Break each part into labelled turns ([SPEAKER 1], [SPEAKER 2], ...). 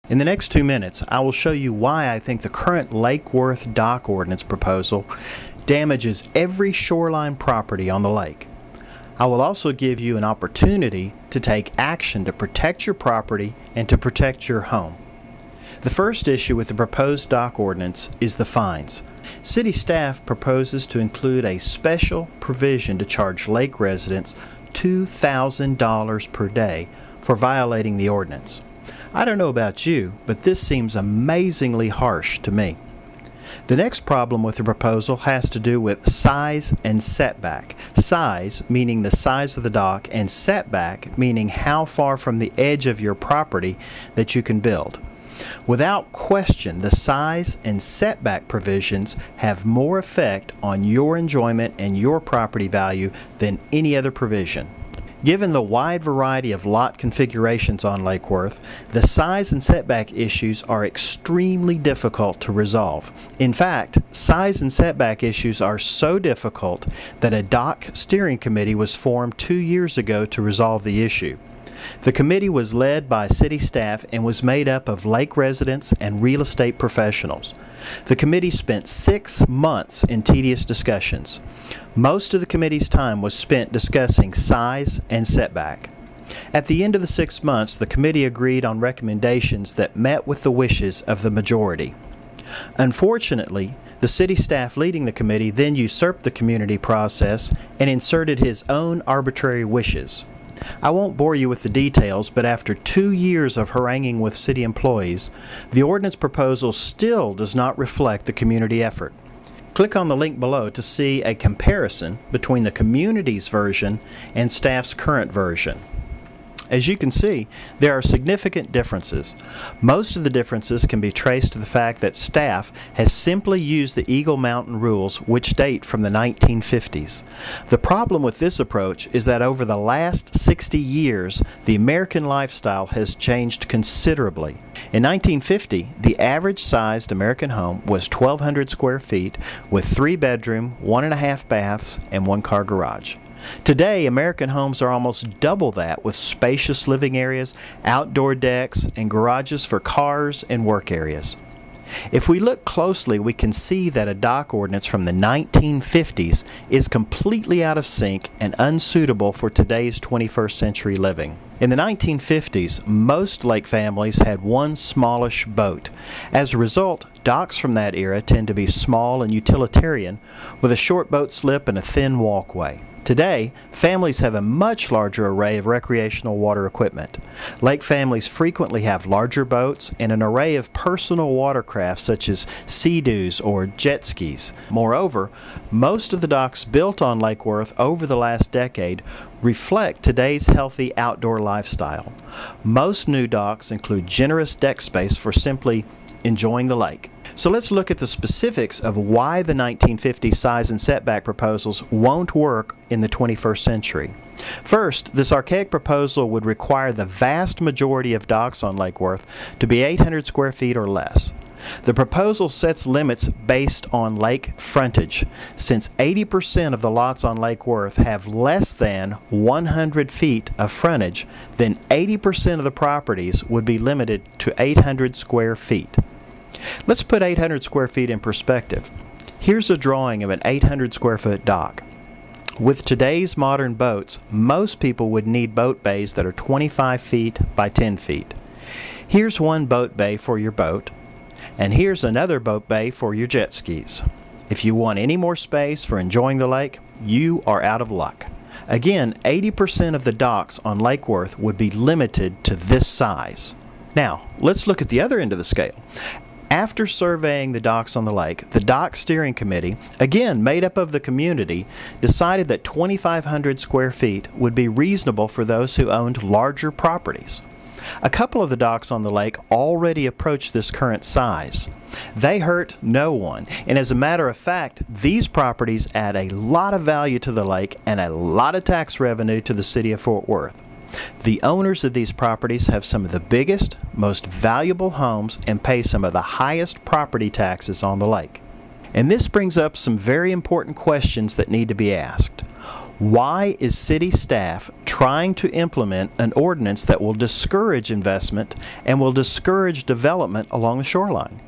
[SPEAKER 1] In the next 2 minutes, I will show you why I think the current Lake Worth dock ordinance proposal damages every shoreline property on the lake. I will also give you an opportunity to take action to protect your property and to protect your home. The first issue with the proposed dock ordinance is the fines. City staff proposes to include a special provision to charge lake residents $2,000 per day for violating the ordinance. I don't know about you, but this seems amazingly harsh to me. The next problem with the proposal has to do with size and setback. Size meaning the size of the dock, and setback meaning how far from the edge of your property that you can build. Without question, the size and setback provisions have more effect on your enjoyment and your property value than any other provision. Given the wide variety of lot configurations on Lake Worth, the size and setback issues are extremely difficult to resolve. In fact, size and setback issues are so difficult that a dock steering committee was formed 2 years ago to resolve the issue. The committee was led by city staff and was made up of lake residents and real estate professionals. The committee spent 6 months in tedious discussions. Most of the committee's time was spent discussing size and setback. At the end of the 6 months, the committee agreed on recommendations that met with the wishes of the majority. Unfortunately, the city staff leading the committee then usurped the community process and inserted his own arbitrary wishes. I won't bore you with the details, but after 2 years of haranguing with city employees, the ordinance proposal still does not reflect the community effort. Click on the link below to see a comparison between the community's version and staff's current version. As you can see, there are significant differences. Most of the differences can be traced to the fact that staff has simply used the Eagle Mountain rules, which date from the 1950s. The problem with this approach is that over the last 60 years, the American lifestyle has changed considerably. In 1950, the average sized American home was 1,200 square feet with 3 bedroom, 1.5 baths, and 1-car garage. Today, American homes are almost double that, with spacious living areas, outdoor decks, and garages for cars and work areas. If we look closely, we can see that a dock ordinance from the 1950s is completely out of sync and unsuitable for today's 21st century living. In the 1950s, most lake families had one smallish boat. As a result, docks from that era tend to be small and utilitarian, with a short boat slip and a thin walkway. Today, families have a much larger array of recreational water equipment. Lake families frequently have larger boats and an array of personal watercraft such as sea-doos or jet skis. Moreover, most of the docks built on Lake Worth over the last decade reflect today's healthy outdoor lifestyle. Most new docks include generous deck space for simply enjoying the lake. So let's look at the specifics of why the 1950 size and setback proposals won't work in the 21st century. First, this archaic proposal would require the vast majority of docks on Lake Worth to be 800 square feet or less. The proposal sets limits based on lake frontage. Since 80% of the lots on Lake Worth have less than 100 feet of frontage, then 80% of the properties would be limited to 800 square feet. Let's put 800 square feet in perspective. Here's a drawing of an 800 square foot dock. With today's modern boats, most people would need boat bays that are 25 feet by 10 feet. Here's one boat bay for your boat, and here's another boat bay for your jet skis. If you want any more space for enjoying the lake, you are out of luck. Again, 80% of the docks on Lake Worth would be limited to this size. Now, let's look at the other end of the scale. After surveying the docks on the lake, the dock steering committee, again made up of the community, decided that 2,500 square feet would be reasonable for those who owned larger properties. A couple of the docks on the lake already approach this current size. They hurt no one, and as a matter of fact, these properties add a lot of value to the lake and a lot of tax revenue to the city of Fort Worth. The owners of these properties have some of the biggest, most valuable homes and pay some of the highest property taxes on the lake. And this brings up some very important questions that need to be asked. Why is city staff trying to implement an ordinance that will discourage investment and will discourage development along the shoreline?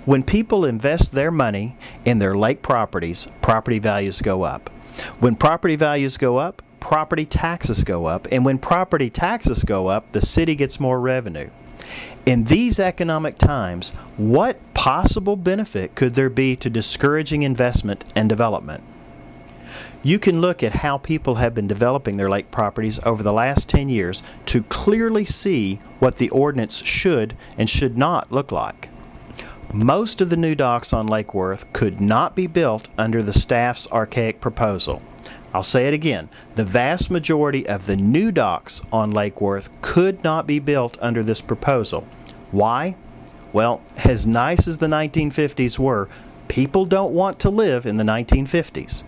[SPEAKER 1] When people invest their money in their lake properties, property values go up. When property values go up, property taxes go up. And when property taxes go up, the city gets more revenue. In these economic times, what possible benefit could there be to discouraging investment and development? You can look at how people have been developing their lake properties over the last 10 years to clearly see what the ordinance should and should not look like. Most of the new docks on Lake Worth could not be built under the staff's archaic proposal. I'll say it again, the vast majority of the new docks on Lake Worth could not be built under this proposal. Why? Well, as nice as the 1950s were, people don't want to live in the 1950s.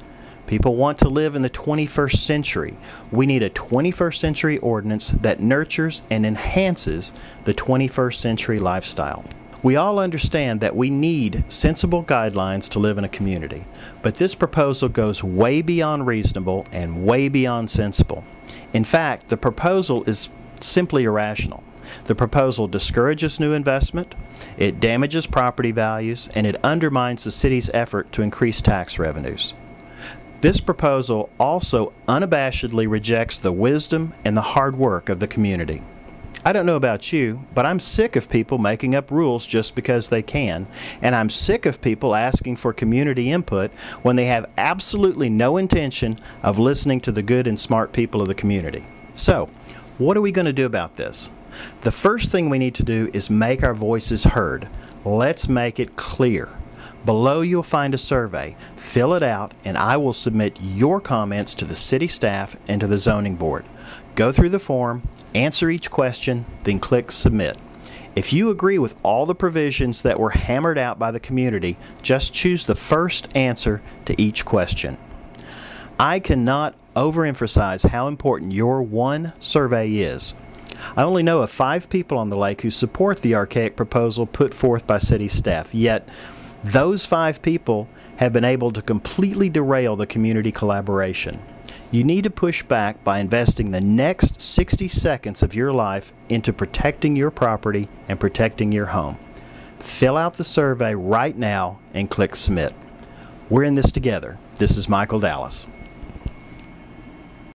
[SPEAKER 1] People want to live in the 21st century. We need a 21st century ordinance that nurtures and enhances the 21st century lifestyle. We all understand that we need sensible guidelines to live in a community, but this proposal goes way beyond reasonable and way beyond sensible. In fact, the proposal is simply irrational. The proposal discourages new investment, it damages property values, and it undermines the city's effort to increase tax revenues. This proposal also unabashedly rejects the wisdom and the hard work of the community. I don't know about you, but I'm sick of people making up rules just because they can, and I'm sick of people asking for community input when they have absolutely no intention of listening to the good and smart people of the community. So, what are we going to do about this? The first thing we need to do is make our voices heard. Let's make it clear. Below you'll find a survey. Fill it out and I will submit your comments to the city staff and to the zoning board. Go through the form, answer each question, then click submit. If you agree with all the provisions that were hammered out by the community, just choose the first answer to each question. I cannot overemphasize how important your one survey is. I only know of 5 people on the lake who support the archaic proposal put forth by city staff, yet those 5 people have been able to completely derail the community collaboration. You need to push back by investing the next 60 seconds of your life into protecting your property and protecting your home. Fill out the survey right now and click submit. We're in this together. This is Michael Dallas.